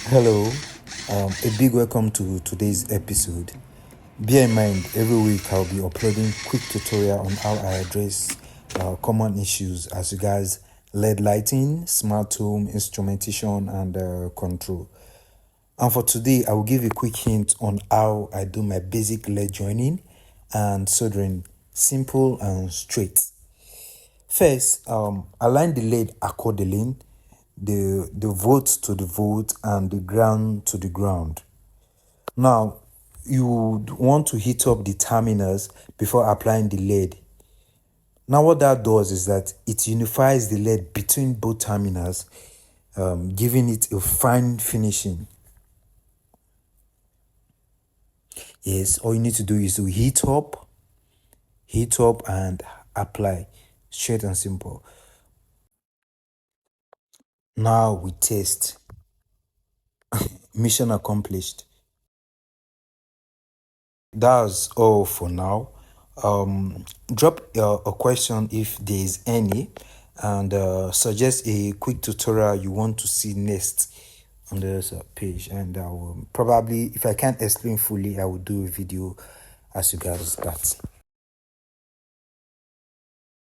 Hello, a big welcome to today's episode. Bear in mind, every week I'll be uploading quick tutorial on how I address common issues as regards LED lighting, smart home, instrumentation, and control. And for today, I will give a quick hint on how I do my basic LED joining and soldering, simple and straight. First, align the LED accordingly, the volt to the volt and the ground to the ground. Now, you would want to heat up the terminals before applying the LED. Now, what that does is that it unifies the LED between both terminals, giving it a fine finishing. Yes, all you need to do is to heat up and apply. Straight and simple. Now we test. Mission accomplished. That's all for now. Drop a question if there is any, and suggest a quick tutorial you want to see next on this page. And I will probably, if I can't explain fully, I will do a video as regards that.